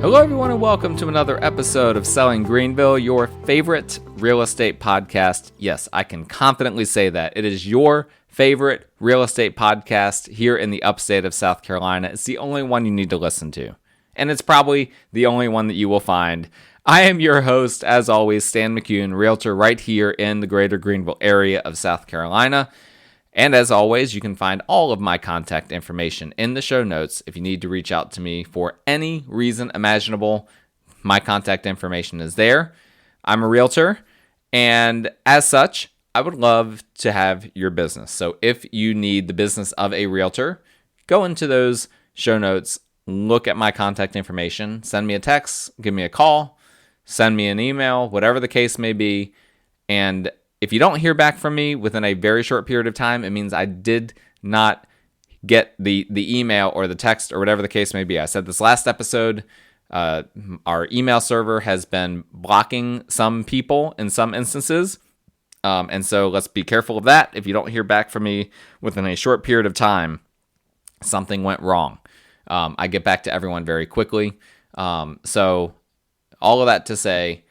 Hello, everyone, and welcome to another episode of Selling Greenville, your favorite real estate podcast. Yes, I can confidently say that. It is your favorite real estate podcast here in the upstate of South Carolina. It's the only one you need to listen to, and it's probably the only one that you will find. I am your host, as always, Stan McCune, realtor right here in the greater Greenville area of South Carolina. And as always, you can find all of my contact information in the show notes. If you need to reach out to me for any reason imaginable, my contact information is there. I'm a realtor, and as such, I would love to have your business. So if you need the business of a realtor, go into those show notes, look at my contact information, send me a text, give me a call, send me an email, whatever the case may be, and if you don't hear back from me within a very short period of time, it means I did not get the email or the text or whatever the case may be. I said this last episode, our email server has been blocking some people in some instances. And so let's be careful of that. If you don't hear back from me within a short period of time, something went wrong. I get back to everyone very quickly. So all of that to say,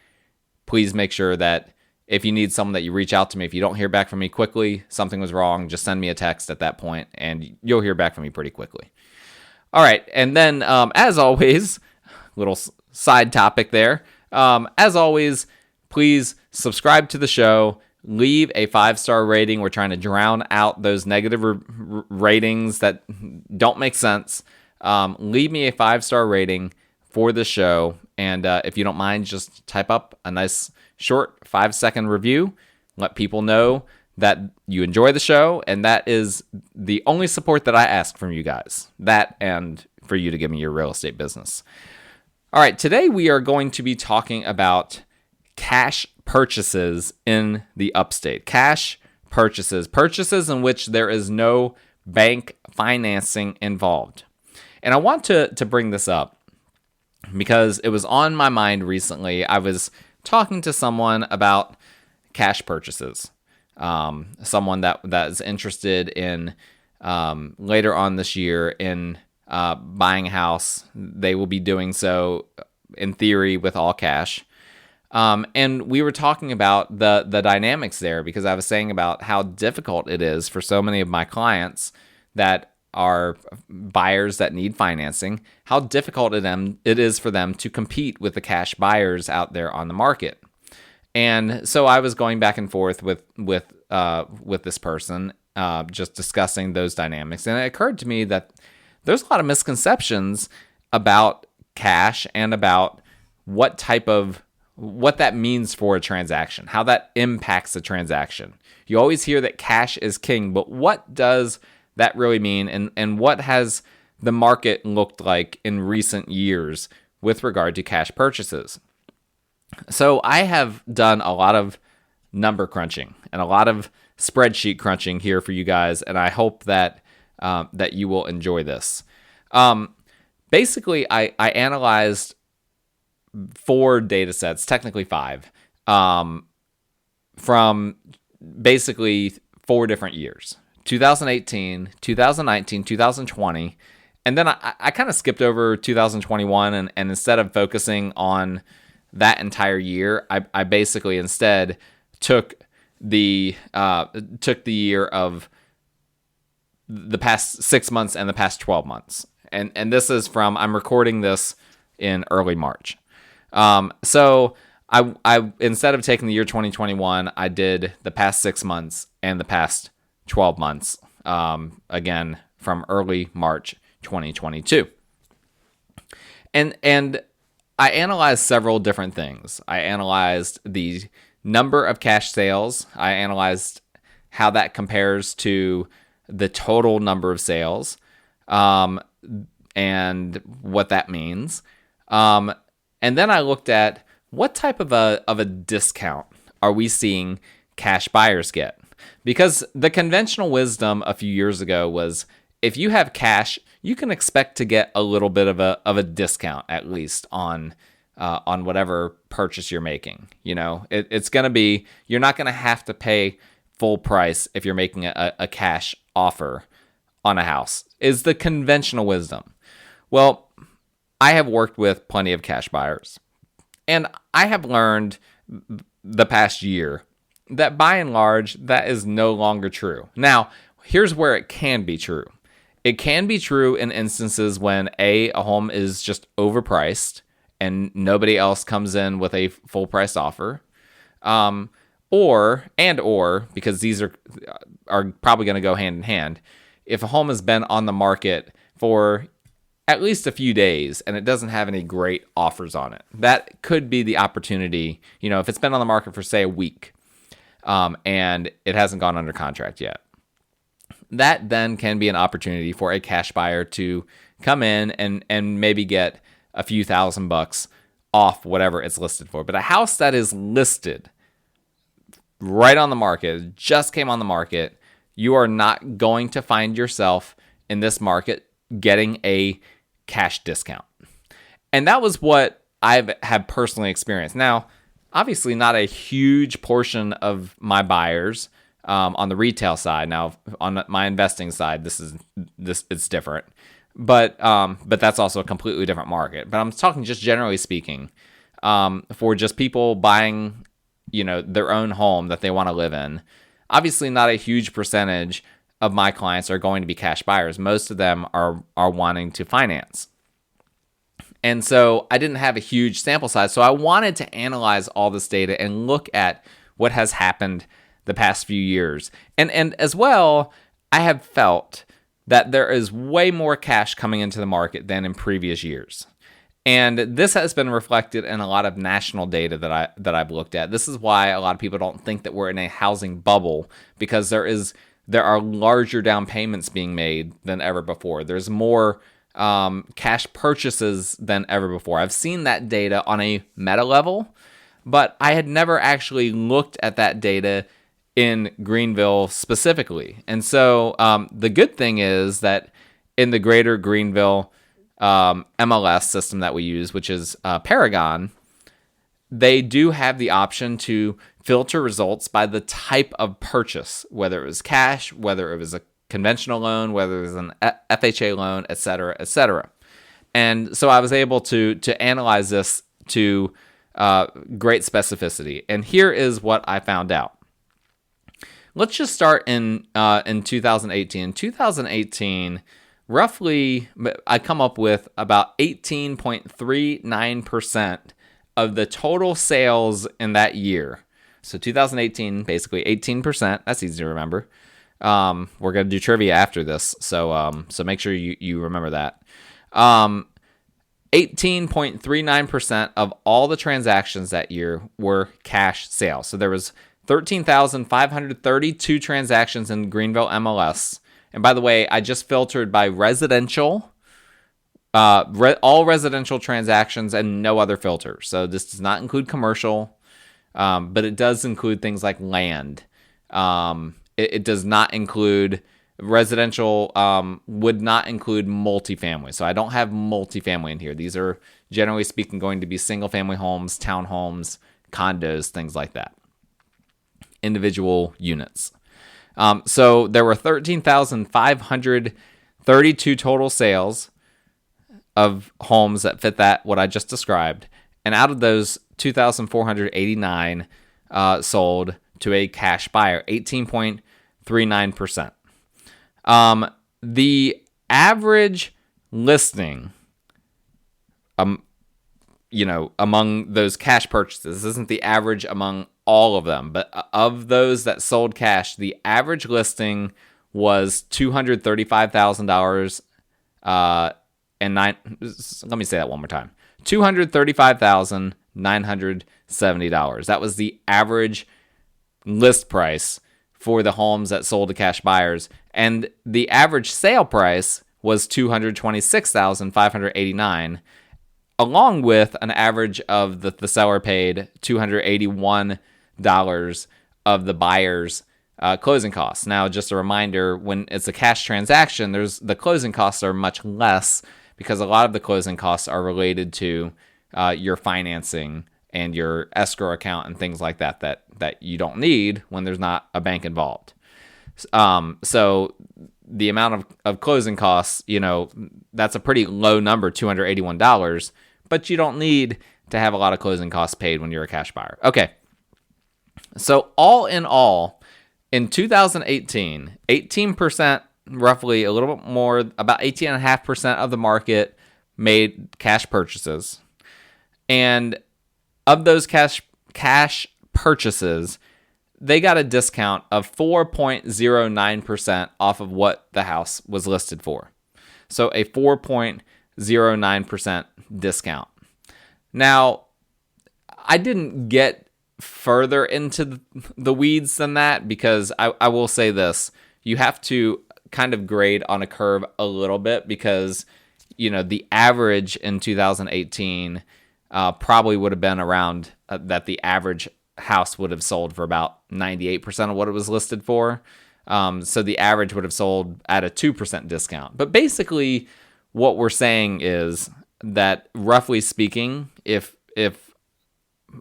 please make sure that if you need someone that you reach out to me, if you don't hear back from me quickly, something was wrong, just send me a text at that point and you'll hear back from me pretty quickly. All right. And then, as always, little side topic there. As always, please subscribe to the show, leave a 5-star rating. We're trying to drown out those negative ratings that don't make sense. Leave me a 5-star rating for the show. And if you don't mind, just type up a nice short 5-second review. Let people know that you enjoy the show, and that is the only support that I ask from you guys. That and for you to give me your real estate business. All right, today we are going to be talking about cash purchases in the upstate. Cash purchases in which there is no bank financing involved. And I want to bring this up because it was on my mind recently. I was talking to someone about cash purchases, someone that is interested in later on this year in buying a house. They will be doing so in theory with all cash. And we were talking about the dynamics there because I was saying about how difficult it is for so many of my clients that are buyers that need financing, how difficult it is for them to compete with the cash buyers out there on the market. And so I was going back and forth with this person, just discussing those dynamics. And it occurred to me that there's a lot of misconceptions about cash and about what that means for a transaction, how that impacts a transaction. You always hear that cash is king, but what does that really mean, and what has the market looked like in recent years with regard to cash purchases? So I have done a lot of number crunching and a lot of spreadsheet crunching here for you guys, and I hope that that you will enjoy this. Basically, I analyzed 4 data sets, technically 5, from basically 4 different years. 2018, 2019, 2020, and then I kind of skipped over 2021, and instead of focusing on that entire year, I basically instead took the year of the past 6 months and the past 12 months, and this is from, I'm recording this in early March, so I instead of taking the year 2021, I did the past 6 months and the past 12 months, again, from early March 2022. And I analyzed several different things. I analyzed the number of cash sales. I analyzed how that compares to the total number of sales, and what that means. And then I looked at what type of a discount are we seeing cash buyers get? Because the conventional wisdom a few years ago was if you have cash, you can expect to get a little bit of a discount at least on whatever purchase you're making. You know, it's going to be, you're not going to have to pay full price if you're making a cash offer on a house, is the conventional wisdom. Well, I have worked with plenty of cash buyers, and I have learned the past year that by and large, that is no longer true. Now, here's where it can be true. It can be true in instances when a home is just overpriced and nobody else comes in with a full price offer. Or because these are probably going to go hand in hand, if a home has been on the market for at least a few days and it doesn't have any great offers on it, that could be the opportunity. If it's been on the market for, say, a week, and it hasn't gone under contract yet, that then can be an opportunity for a cash buyer to come in and maybe get a few $1,000 off whatever it's listed for. But a house that is listed right on the market, just came on the market, you are not going to find yourself in this market getting a cash discount. And that was what I have personally experienced. Now, obviously not a huge portion of my buyers on the retail side. Now, on my investing side, it's different. But that's also a completely different market. But I'm talking just generally speaking, for just people buying, their own home that they want to live in. Obviously, not a huge percentage of my clients are going to be cash buyers. Most of them are wanting to finance. And so I didn't have a huge sample size. So I wanted to analyze all this data and look at what has happened the past few years. And as well, I have felt that there is way more cash coming into the market than in previous years. And this has been reflected in a lot of national data that I've looked at. This is why a lot of people don't think that we're in a housing bubble, because there are larger down payments being made than ever before. There's more cash purchases than ever before. I've seen that data on a meta level, but I had never actually looked at that data in Greenville specifically. And so the good thing is that in the greater Greenville MLS system that we use, which is Paragon, they do have the option to filter results by the type of purchase, whether it was cash, whether it was a conventional loan, whether it was an FHA loan, et cetera, et cetera. And so I was able to analyze this to great specificity. And here is what I found out. Let's just start in 2018. In 2018, roughly, I come up with about 18.39% of the total sales in that year. So 2018, basically 18%. That's easy to remember. We're going to do trivia after this, so make sure you remember that. 18.39% of all the transactions that year were cash sales. So there was 13,532 transactions in Greenville MLS. And by the way, I just filtered by residential, all residential transactions and no other filter. So this does not include commercial, but it does include things like land. It does not include residential, would not include multifamily. So I don't have multifamily in here. These are, generally speaking, going to be single family homes, townhomes, condos, things like that. Individual units. So there were 13,532 total sales of homes that fit that, what I just described. And out of those, 2,489 sold to a cash buyer, 18.39%. The average listing, among those cash purchases, this isn't the average among all of them, but of those that sold cash, the average listing was $235,000. Let me say that one more time. $235,970. That was the average list price for the homes that sold to cash buyers, and the average sale price was $226,589, along with an average of the seller paid $281 of the buyer's closing costs. Now, just a reminder, when it's a cash transaction, the closing costs are much less because a lot of the closing costs are related to your financing and your escrow account and things like that you don't need when there's not a bank involved. So the amount of closing costs, that's a pretty low number, $281, but you don't need to have a lot of closing costs paid when you're a cash buyer. Okay. So all in all, in 2018, 18%, roughly a little bit more, about 18.5% of the market made cash purchases. And of those cash purchases, they got a discount of 4.09% off of what the house was listed for. So a 4.09% discount. Now, I didn't get further into the weeds than that because I will say this. You have to kind of grade on a curve a little bit because, the average in 2018 probably would have been around that the average house would have sold for about 98% of what it was listed for. So the average would have sold at a 2% discount. But basically, what we're saying is that roughly speaking, if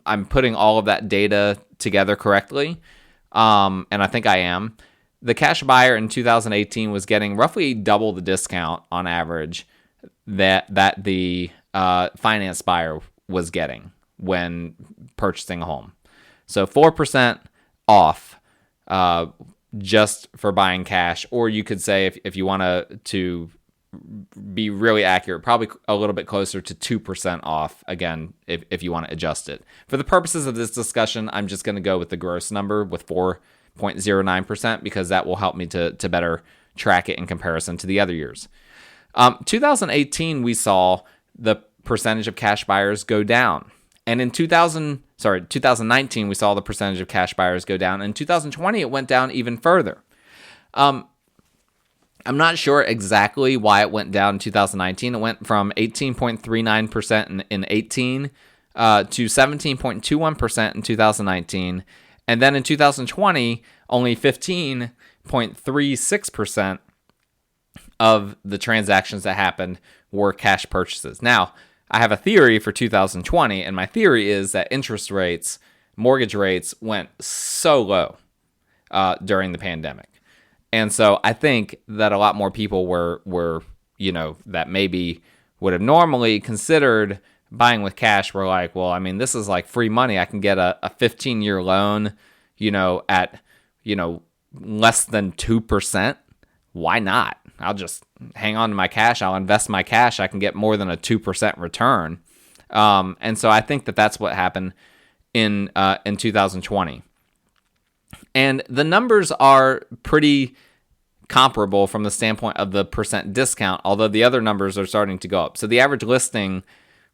I'm putting all of that data together correctly, and I think I am, the cash buyer in 2018 was getting roughly double the discount on average that the finance buyer was getting when purchasing a home. So 4% off just for buying cash, or you could say if you want to be really accurate, probably a little bit closer to 2% off, again, if you want to adjust it. For the purposes of this discussion, I'm just going to go with the gross number with 4.09% because that will help me to better track it in comparison to the other years. 2018, we saw the percentage of cash buyers go down. And in 2019, we saw the percentage of cash buyers go down. In 2020, it went down even further. I'm not sure exactly why it went down in 2019. It went from 18.39% in 18 to 17.21% in 2019. And then in 2020, only 15.36% of the transactions that happened were cash purchases. Now, I have a theory for 2020, and my theory is that mortgage rates went so low during the pandemic. And so I think that a lot more people were that maybe would have normally considered buying with cash were like, well, I mean, this is like free money. I can get a 15-year loan, at, less than 2%. Why not? I'll just hang on to my cash. I'll invest my cash. I can get more than a 2% return. And so I think that that's what happened in 2020. And the numbers are pretty comparable from the standpoint of the percent discount, although the other numbers are starting to go up. So the average listing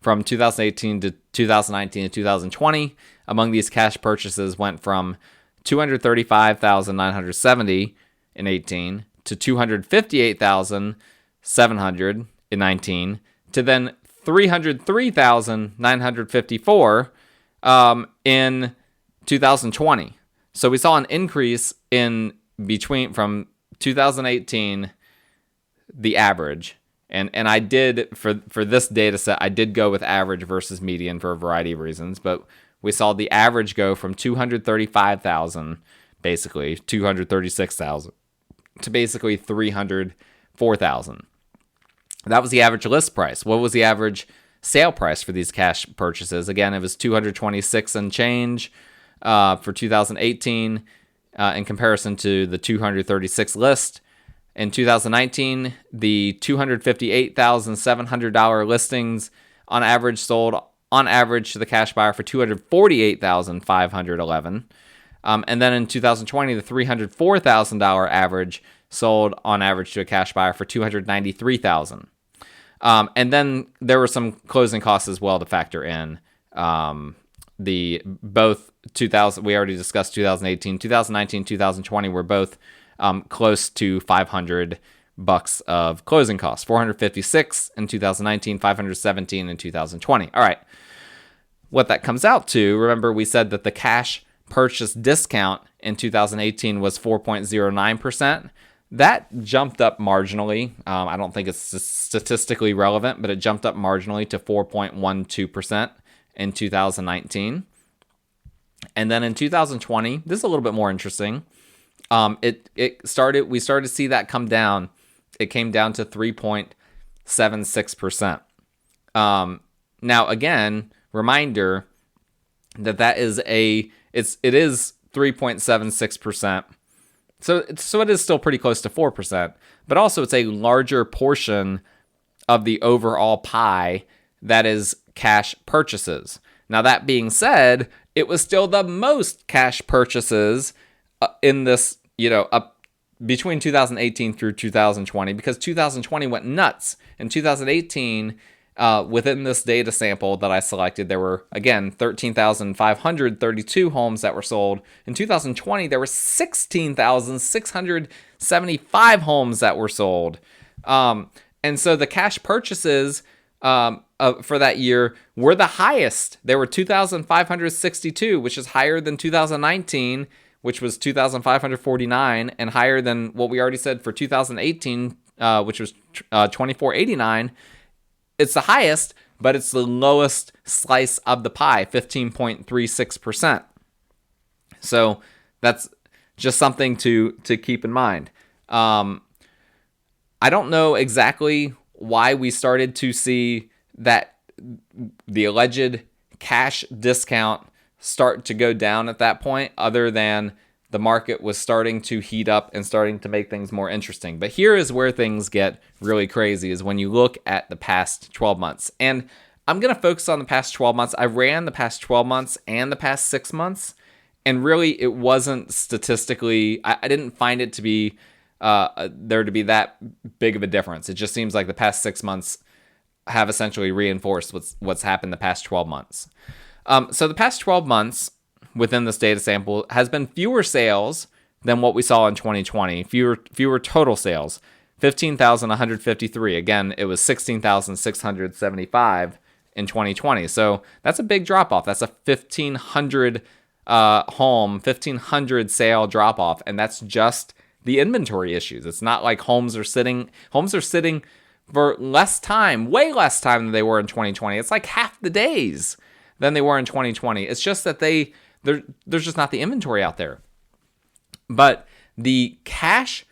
from 2018 to 2019 to 2020 among these cash purchases went from $235,970 in 18 to $258,700 in 19 to then $303,954 in 2020. So we saw an increase from 2018, the average, and I did for this data set, I did go with average versus median for a variety of reasons, but we saw the average go from 235,000, basically 236,000, to basically 304,000. That was the average list price. What was the average sale price for these cash purchases? Again, it was 226 and change for 2018 in comparison to the 236 list. In 2019, the $258,700 listings on average sold on average to the cash buyer for $248,511. And then in 2020, the $304,000 average sold on average to a cash buyer for $293,000. And then there were some closing costs as well to factor in. We already discussed 2018, 2019, 2020 were both close to $500 of closing costs. 456 in 2019, 517 in 2020. All right. What that comes out to, remember we said that the cash purchase discount in 2018 was 4.09%. That jumped up marginally. I don't think it's statistically relevant, but it jumped up marginally to 4.12% in 2019. And then in 2020, this is a little bit more interesting. We started to see that come down. It came down to 3.76%. Now again, reminder that it is 3.76%. So it is still pretty close to 4%, but also it's a larger portion of the overall pie that is cash purchases. Now that being said, it was still the most cash purchases in this, up between 2018 through 2020, because 2020 went nuts. In 2018, within this data sample that I selected, there were, again, 13,532 homes that were sold. In 2020, there were 16,675 homes that were sold. And so the cash purchases for that year were the highest. There were 2,562, which is higher than 2019, which was 2,549, and higher than what we already said for 2018, which was 2,489. It's the highest, but it's the lowest slice of the pie, 15.36%. So that's just something to keep in mind. I don't know exactly why we started to see that the alleged cash discount start to go down at that point, other than the market was starting to heat up and starting to make things more interesting. But here is where things get really crazy, is when you look at the past 12 months. And I'm going to focus on the past 12 months. I ran the past 12 months and the past 6 months, and really it wasn't statistically, I didn't find it to be there to be that big of a difference. It just seems like the past 6 months have essentially reinforced what's happened the past 12 months. So the past 12 months within this data sample has been fewer sales than what we saw in 2020. Fewer total sales, 15,153. Again, it was 16,675 in 2020. So that's a big drop off. That's a 1,500 sale drop off, and that's just the inventory issues. It's not like homes are sitting for less time, way less time than they were in 2020. It's like half the days than they were in 2020. It's just that there's just not the inventory out there. But the cash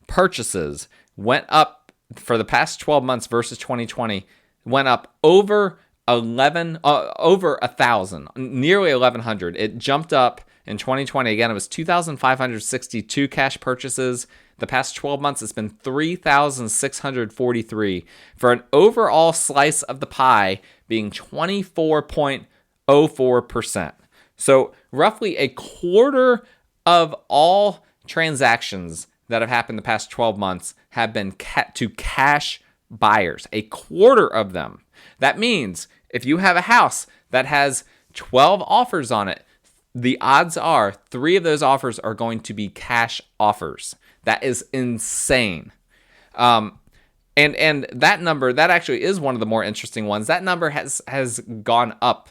purchases went up for the past 12 months versus 2020, went up over 1,000, nearly 1,100. It jumped up in 2020. Again, it was 2,562 cash purchases. The past 12 months, it's been 3,643 for an overall slice of the pie being 24.04%. So roughly a quarter of all transactions that have happened the past 12 months have been to cash buyers. A quarter of them. That means if you have a house that has 12 offers on it, the odds are 3 of those offers are going to be cash offers. That is insane. And that number, that actually is one of the more interesting ones. That number has gone up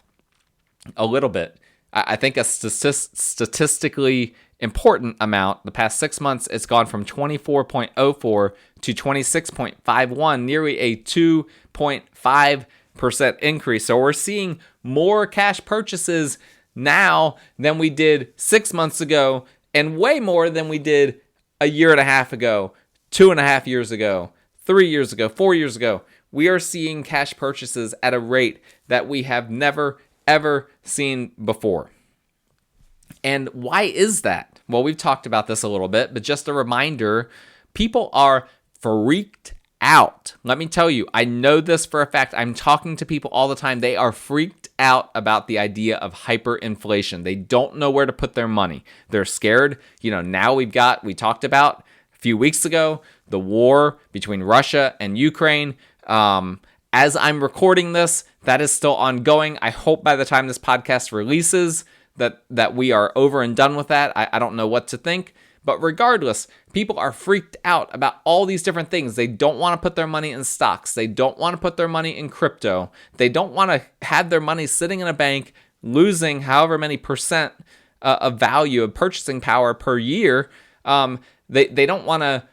a little bit. I think a statistically important amount. The past 6 months, it's gone from 24.04 to 26.51, nearly a 2.5% increase. So we're seeing more cash purchases now than we did 6 months ago, and way more than we did a year and a half ago, 2.5 years ago, 3 years ago, 4 years ago. We are seeing cash purchases at a rate that we have never, ever seen before. And why is that? Well, we've talked about this a little bit, but just a reminder, people are freaked out. Let me tell you, I know this for a fact. I'm talking to people all the time. They are freaked out about the idea of hyperinflation. They don't know where to put their money. They're scared. Now we talked about a few weeks ago, the war between Russia and Ukraine. As I'm recording this, that is still ongoing. I hope by the time this podcast releases that we are over and done with that. I don't know what to think. But regardless, people are freaked out about all these different things. They don't want to put their money in stocks. They don't want to put their money in crypto. They don't want to have their money sitting in a bank losing however many percent of value of purchasing power per year. They don't want to,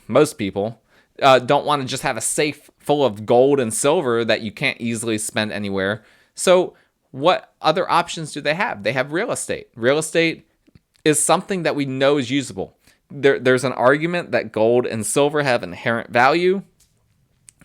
most people don't want to just have a safe full of gold and silver that you can't easily spend anywhere. So what other options do they have? They have real estate. Real estate is something that we know is usable. There's an argument that gold and silver have inherent value.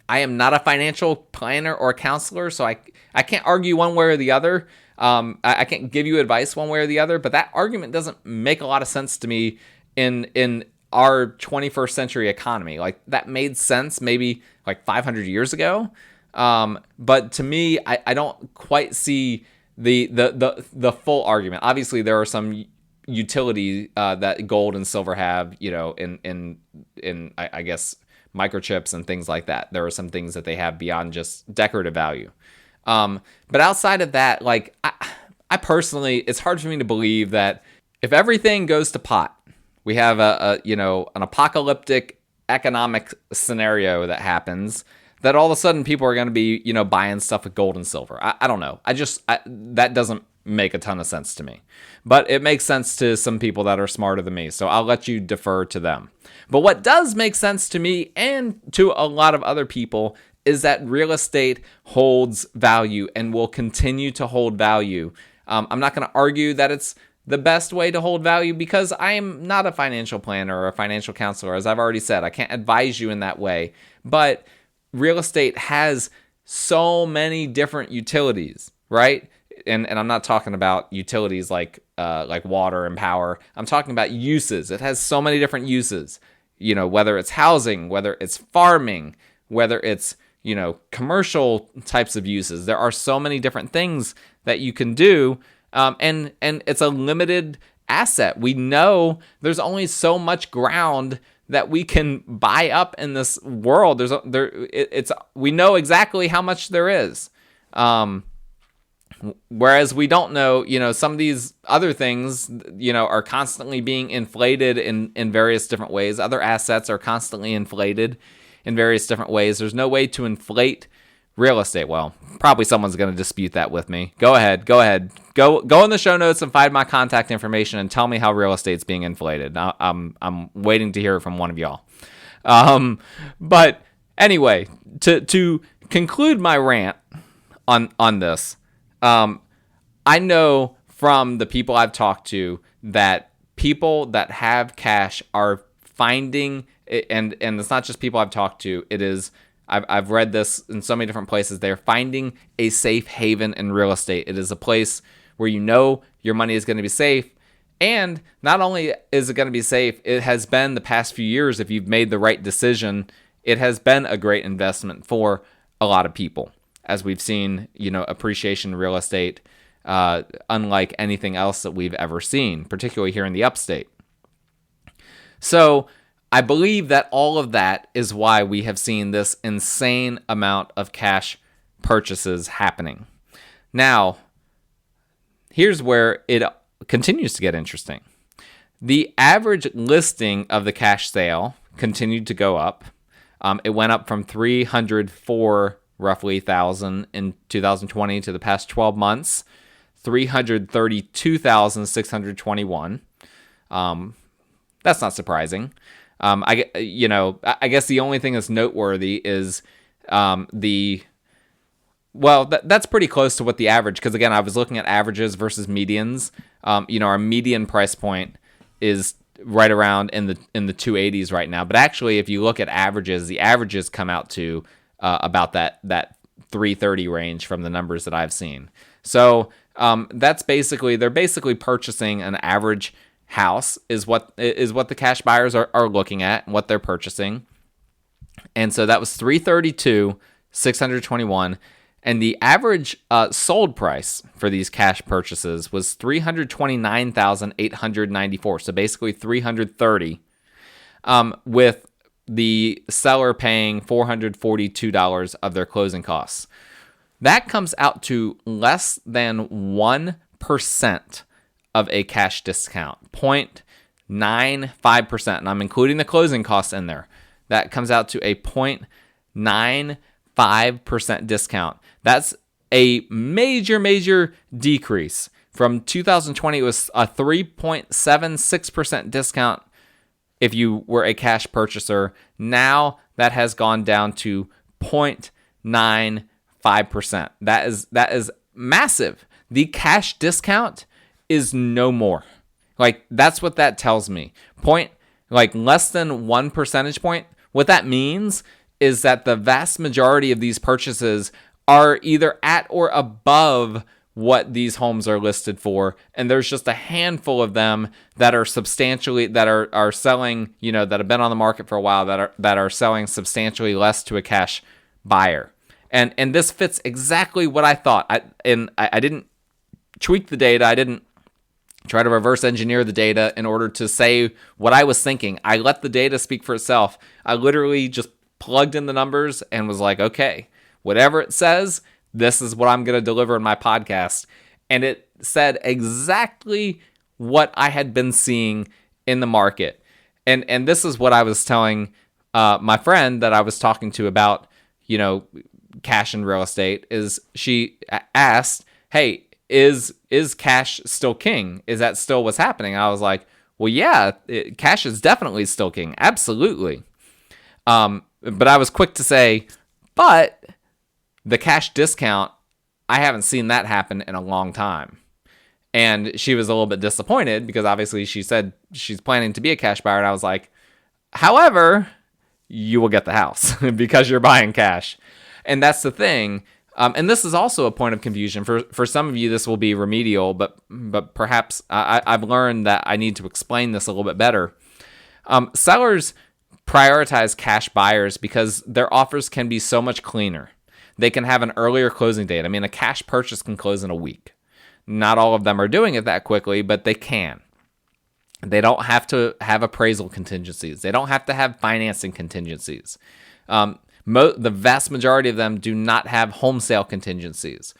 I am not a financial planner or counselor, so I can't argue one way or the other. I can't give you advice one way or the other, but that argument doesn't make a lot of sense to me in our 21st century economy. Like, that made sense maybe like 500 years ago. But to me, I don't quite see the full argument. Obviously, there are some utility that gold and silver have, in I guess microchips and things like that. There are some things that they have beyond just decorative value. But outside of that, like, I personally, it's hard for me to believe that if everything goes to pot, we have an apocalyptic economic scenario that happens, that all of a sudden people are going to be, buying stuff with gold and silver. I don't know. That doesn't make a ton of sense to me, but it makes sense to some people that are smarter than me. So I'll let you defer to them. But what does make sense to me and to a lot of other people is that real estate holds value and will continue to hold value. I'm not going to argue that it's the best way to hold value, because I am not a financial planner or a financial counselor. As I've already said, I can't advise you in that way. But real estate has so many different utilities, right? And I'm not talking about utilities like water and power. I'm talking about uses. It has so many different uses, whether it's housing, whether it's farming, whether it's, commercial types of uses. There are so many different things that you can do. And it's a limited asset. We know there's only so much ground that we can buy up in this world. We know exactly how much there is. Whereas we don't know, some of these other things, are constantly being inflated in various different ways. Other assets are constantly inflated in various different ways. There's no way to inflate real estate. Well, probably someone's going to dispute that with me. Go ahead. Go in the show notes and find my contact information and tell me how real estate's being inflated. I'm waiting to hear from one of y'all. But anyway, to conclude my rant on this, I know from the people I've talked to that people that have cash are finding, and it's not just people I've talked to, it is, I've read this in so many different places, they're finding a safe haven in real estate. It is a place where your money is going to be safe. And not only is it going to be safe, it has been the past few years, if you've made the right decision, it has been a great investment for a lot of people. As we've seen, appreciation in real estate, unlike anything else that we've ever seen, particularly here in the upstate. So I believe that all of that is why we have seen this insane amount of cash purchases happening. Now, here's where it continues to get interesting. The average listing of the cash sale continued to go up. It went up from 304 roughly thousand in 2020 to the past 12 months, 332,621. That's not surprising. I guess the only thing that's noteworthy is that's pretty close to what the average, because again, I was looking at averages versus medians. Our median price point is right around in the 280s right now. But actually, if you look at averages, the averages come out to about that 330 range from the numbers that I've seen. So they're basically purchasing an average house is what the cash buyers are looking at and what they're purchasing. And so that was 332,621, and the average sold price for these cash purchases was 329,894. So basically 330, with the seller paying $442 of their closing costs. That comes out to less than 1% of a cash discount, 0.95%, and I'm including the closing costs in there. That comes out to a 0.95% discount. That's a major decrease. From 2020, it was a 3.76% discount if you were a cash purchaser. Now that has gone down to 0.95%. That is massive. The cash discount is no more. Like, that's what that tells me. Less than 1 percentage point. What that means is that the vast majority of these purchases are either at or above what these homes are listed for, and there's just a handful of them that are are selling, that have been on the market for a while, that are selling substantially less to a cash buyer. And this fits exactly what I thought. I didn't tweak the data. I didn't try to reverse engineer the data in order to say what I was thinking. I let the data speak for itself. I literally just plugged in the numbers and was like, okay, whatever it says, this is what I'm going to deliver in my podcast. And it said exactly what I had been seeing in the market. And this is what I was telling my friend that I was talking to about, cash and real estate. Is she asked, hey, is cash still king? Is that still what's happening? I was like, well, yeah, cash is definitely still king. Absolutely. But I was quick to say, but the cash discount, I haven't seen that happen in a long time. And she was a little bit disappointed because obviously she said she's planning to be a cash buyer. And I was like, however, you will get the house because you're buying cash. And that's the thing. And this is also a point of confusion. For some of you, this will be remedial, but perhaps I've learned that I need to explain this a little bit better. Sellers prioritize cash buyers because their offers can be so much cleaner. They can have an earlier closing date. I mean, a cash purchase can close in a week. Not all of them are doing it that quickly, but they can. They don't have to have appraisal contingencies. They don't have to have financing contingencies. The vast majority of them do not have home sale contingencies.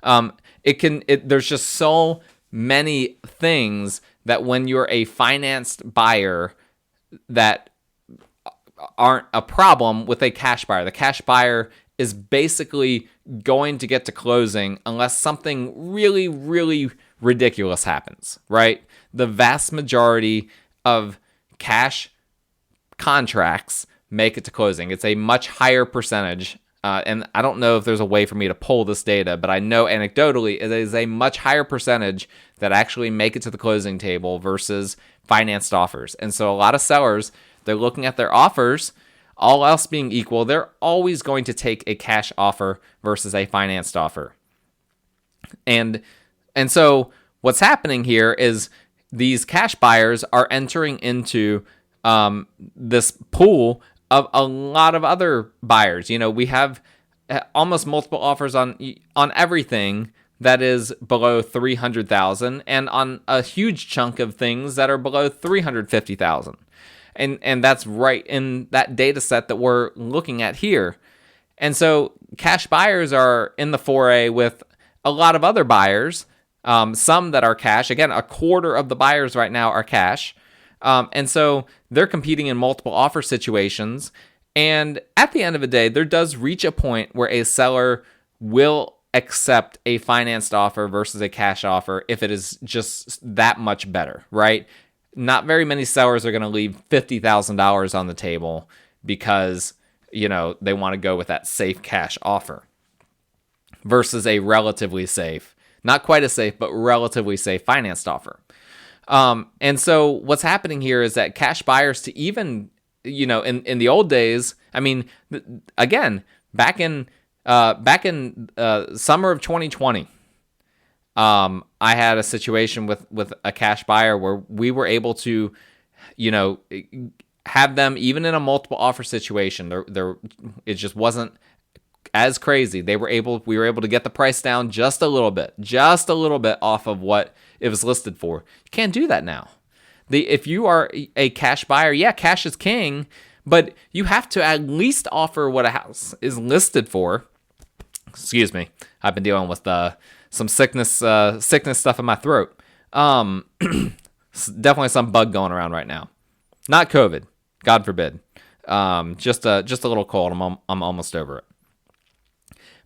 There's just so many things that when you're a financed buyer that aren't a problem with a cash buyer. The cash buyer is basically going to get to closing unless something really, really ridiculous happens, right? The vast majority of cash contracts make it to closing. It's a much higher percentage, and I don't know if there's a way for me to pull this data, but I know anecdotally it is a much higher percentage that actually make it to the closing table versus financed offers. And so a lot of sellers, they're looking at their offers, all else being equal, they're always going to take a cash offer versus a financed offer. And so what's happening here is these cash buyers are entering into this pool of a lot of other buyers. We have almost multiple offers on everything that is below $300,000 and on a huge chunk of things that are below $350,000. And that's right in that data set that we're looking at here. And so cash buyers are in the foray with a lot of other buyers, some that are cash. Again, a quarter of the buyers right now are cash. And so they're competing in multiple offer situations. And at the end of the day, there does reach a point where a seller will accept a financed offer versus a cash offer if it is just that much better, right? Not very many sellers are going to leave $50,000 on the table because, they want to go with that safe cash offer versus a relatively safe, not quite as safe, but relatively safe financed offer. And so what's happening here is that cash buyers to even, in the old days, I mean, again, back in summer of 2020, I had a situation with a cash buyer where we were able to, have them even in a multiple offer situation. It just wasn't as crazy. We were able to get the price down just a little bit off of what it was listed for. You can't do that now. If you are a cash buyer, yeah, cash is king, but you have to at least offer what a house is listed for. Excuse me, I've been dealing with some sickness stuff in my throat. Definitely some bug going around right now. Not COVID, God forbid. Just a little cold. I'm almost over it.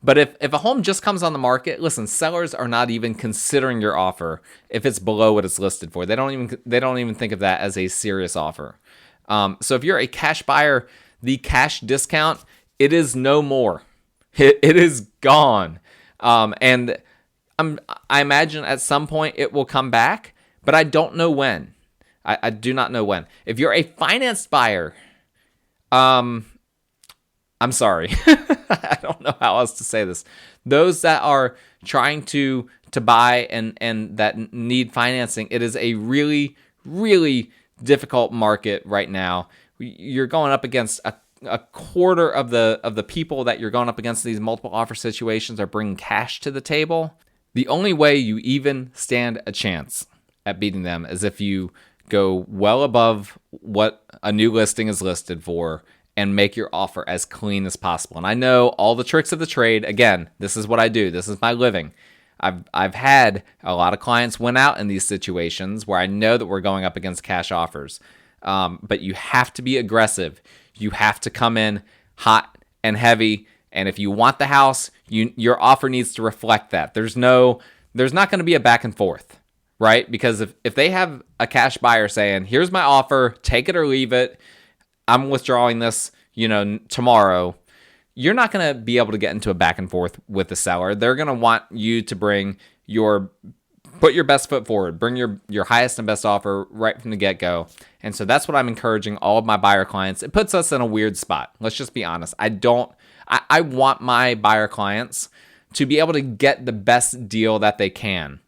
But if a home just comes on the market, listen, sellers are not even considering your offer if it's below what it's listed for. They don't even think of that as a serious offer. So if you're a cash buyer, the cash discount, it is no more. It is gone. And I imagine at some point it will come back, but I don't know when. I do not know when. If you're a financed buyer, I'm sorry. I don't know how else to say this. Those that are trying to buy and that need financing, it is a really, really difficult market right now. You're going up against a quarter of the people that you're going up against in these multiple offer situations are bringing cash to the table. The only way you even stand a chance at beating them is if you go well above what a new listing is listed for and make your offer as clean as possible. And I know all the tricks of the trade. Again, this is what I do. This is my living. I've had a lot of clients win out in these situations where I know that we're going up against cash offers. But you have to be aggressive. You have to come in hot and heavy. And if you want the house, your offer needs to reflect that. There's not going to be a back and forth, right? Because if they have a cash buyer saying, here's my offer, take it or leave it, I'm withdrawing this, tomorrow, you're not going to be able to get into a back and forth with the seller. They're going to want you to put your best foot forward, bring your highest and best offer right from the get-go. And so that's what I'm encouraging all of my buyer clients. It puts us in a weird spot. Let's just be honest. I want my buyer clients to be able to get the best deal that they can.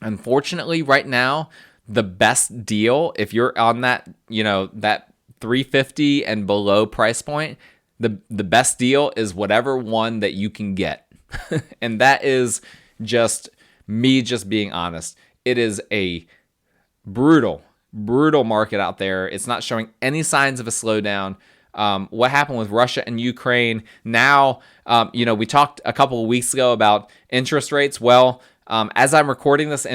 Unfortunately, right now, the best deal, if you're on that, that $350 and below price point, the best deal is whatever one that you can get. And that is just me just being honest. It is a brutal market out there. It's not showing any signs of a slowdown. What happened with Russia and Ukraine? Now, we talked a couple of weeks ago about interest rates. Well, as I'm recording this,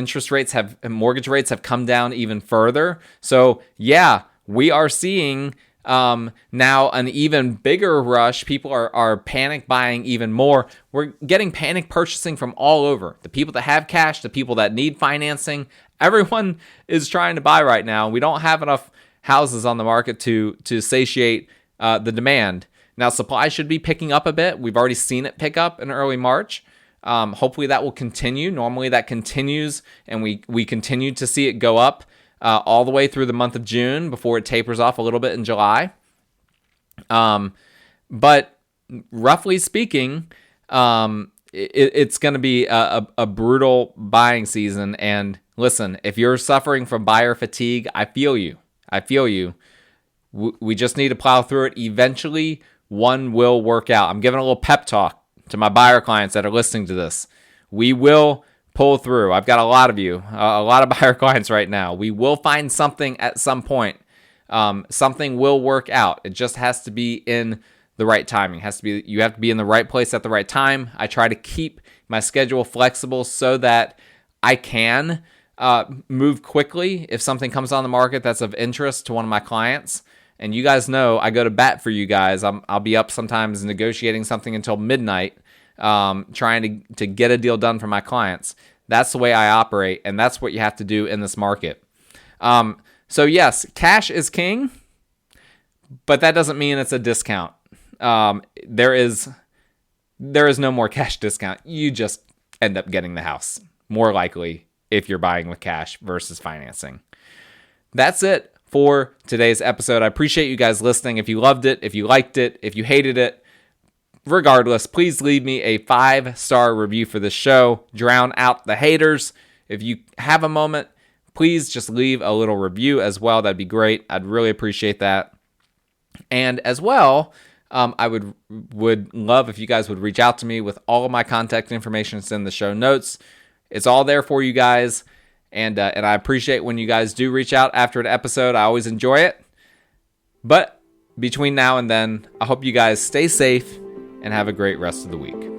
mortgage rates have come down even further. So yeah, we are seeing now an even bigger rush. People are panic buying even more. We're getting panic purchasing from all over. The people that have cash, the people that need financing, everyone is trying to buy right now. We don't have enough houses on the market to satiate the demand. Now, supply should be picking up a bit. We've already seen it pick up in early March. Hopefully that will continue. Normally that continues, and we continue to see it go up all the way through the month of June before it tapers off a little bit in July. But roughly speaking, it's going to be a brutal buying season. And listen, if you're suffering from buyer fatigue, I feel you. We just need to plow through it. Eventually, one will work out. I'm giving a little pep talk to my buyer clients that are listening to this. We will pull through. I've got a lot of you, a lot of buyer clients right now. We will find something at some point. Something will work out. It just has to be in the right timing. You have to be in the right place at the right time. I try to keep my schedule flexible so that I can move quickly if something comes on the market that's of interest to one of my clients. And you guys know I go to bat for you guys. I'll be up sometimes negotiating something until midnight, trying to get a deal done for my clients. That's the way I operate, and that's what you have to do in this market. So yes, cash is king, but that doesn't mean it's a discount. There is no more cash discount. You just end up getting the house, more likely, if you're buying with cash versus financing. That's it for today's episode. I appreciate you guys listening. If you loved it, if you liked it, if you hated it, regardless, please leave me a 5-star review for this show. Drown out the haters. If you have a moment, please just leave a little review as well. That'd be great. I'd really appreciate that. And as well, I would love if you guys would reach out to me with all of my contact information. It's in the show notes. It's all there for you guys. And I appreciate when you guys do reach out after an episode. I always enjoy it. But between now and then, I hope you guys stay safe and have a great rest of the week.